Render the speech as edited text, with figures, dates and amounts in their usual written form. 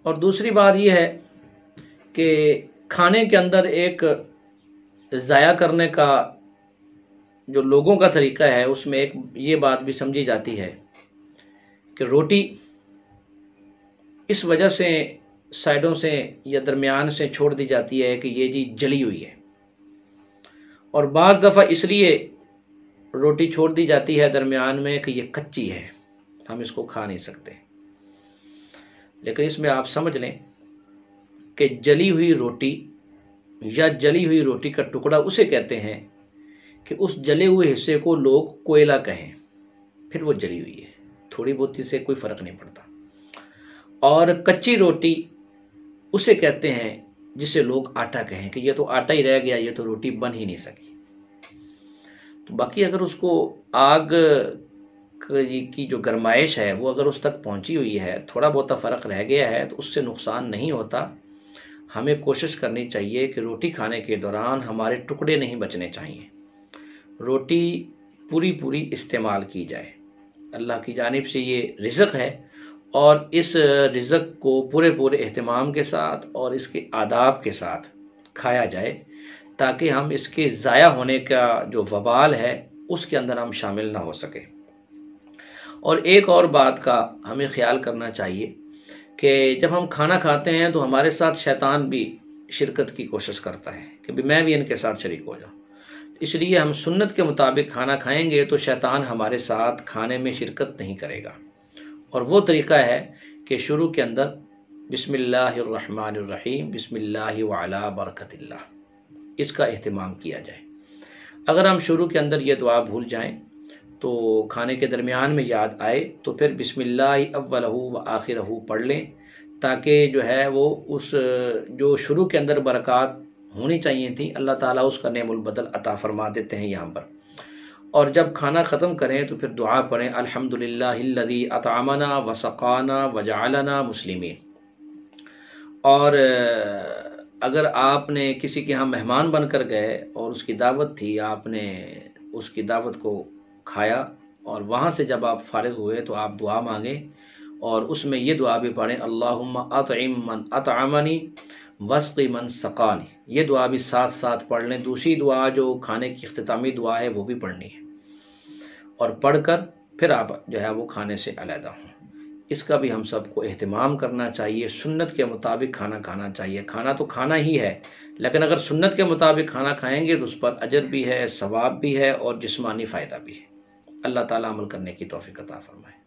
اور دوسری بات یہ ہے کہ کھانے کے اندر ایک ضائع کرنے کا جو لوگوں کا طریقہ ہے، اس میں ایک یہ بات بھی سمجھی جاتی ہے کہ روٹی اس وجہ سے سائڈوں سے یا درمیان سے چھوڑ دی جاتی ہے کہ یہ جی جلی ہوئی ہے، اور بعض دفعہ اس لیے روٹی چھوڑ دی جاتی ہے درمیان میں کہ یہ کچی ہے، ہم اس کو کھا نہیں سکتے۔ لیکن اس میں آپ سمجھ لیں کہ جلی ہوئی روٹی یا جلی ہوئی روٹی کا ٹکڑا اسے کہتے ہیں کہ اس جلے ہوئے حصے کو لوگ کوئلہ کہیں، پھر وہ جلی ہوئی ہے، تھوڑی بہت سے کوئی فرق نہیں پڑتا۔ اور کچی روٹی اسے کہتے ہیں جسے لوگ آٹا کہیں کہ یہ تو آٹا ہی رہ گیا، یہ تو روٹی بن ہی نہیں سکی۔ تو باقی اگر اس کو آگ کی جو گرمائش ہے وہ اگر اس تک پہنچی ہوئی ہے، تھوڑا بہت فرق رہ گیا ہے، تو اس سے نقصان نہیں ہوتا۔ ہمیں کوشش کرنی چاہیے کہ روٹی کھانے کے دوران ہمارے ٹکڑے نہیں بچنے چاہیے، روٹی پوری استعمال کی جائے۔ اللہ کی جانب سے یہ رزق ہے، اور اس رزق کو پورے اہتمام کے ساتھ اور اس کے آداب کے ساتھ کھایا جائے، تاکہ ہم اس کے ضائع ہونے کا جو وبال ہے اس کے اندر ہم شامل نہ ہو سکے۔ اور ایک اور بات کا ہمیں خیال کرنا چاہیے کہ جب ہم کھانا کھاتے ہیں تو ہمارے ساتھ شیطان بھی شرکت کی کوشش کرتا ہے کہ میں بھی ان کے ساتھ شریک ہو جاؤں، اس لیے ہم سنت کے مطابق کھانا کھائیں گے تو شیطان ہمارے ساتھ کھانے میں شرکت نہیں کرے گا۔ اور وہ طریقہ ہے کہ شروع کے اندر بسم اللہ الرحمن الرحیم، بسم اللہ وعلی برکت اللہ، اس کا اہتمام کیا جائے۔ اگر ہم شروع کے اندر یہ دعا بھول جائیں تو کھانے کے درمیان میں یاد آئے تو پھر بسم اللہ اولہ و آخرہ پڑھ لیں، تاکہ جو ہے وہ اس جو شروع کے اندر برکات ہونی چاہیے تھی اللہ تعالیٰ اس کا نعم البدل عطا فرما دیتے ہیں یہاں پر۔ اور جب کھانا ختم کریں تو پھر دعا پڑھیں الحمدللہ الذی اطعمنا وسقانا وجعلنا مسلمین۔ اور اگر آپ نے کسی کے ہاں مہمان بن کر گئے اور اس کی دعوت تھی، آپ نے اس کی دعوت کو کھایا اور وہاں سے جب آپ فارغ ہوئے تو آپ دعا مانگیں، اور اس میں یہ دعا بھی پڑھیں اللہم اطعم من اطعمنی واسقی من سقانی، یہ دعا بھی ساتھ ساتھ پڑھ لیں۔ دوسری دعا جو کھانے کی اختتامی دعا ہے وہ بھی پڑھنی ہے، اور پڑھ کر پھر آپ جو ہے وہ کھانے سے علیحدہ ہوں۔ اس کا بھی ہم سب کو اہتمام کرنا چاہیے، سنت کے مطابق کھانا کھانا چاہیے۔ کھانا تو کھانا ہی ہے، لیکن اگر سنت کے مطابق کھانا کھائیں گے تو اس پر اجر بھی ہے، ثواب بھی ہے، اور جسمانی فائدہ بھی ہے۔ اللہ تعالیٰ عمل کرنے کی توفیق عطا فرمائے۔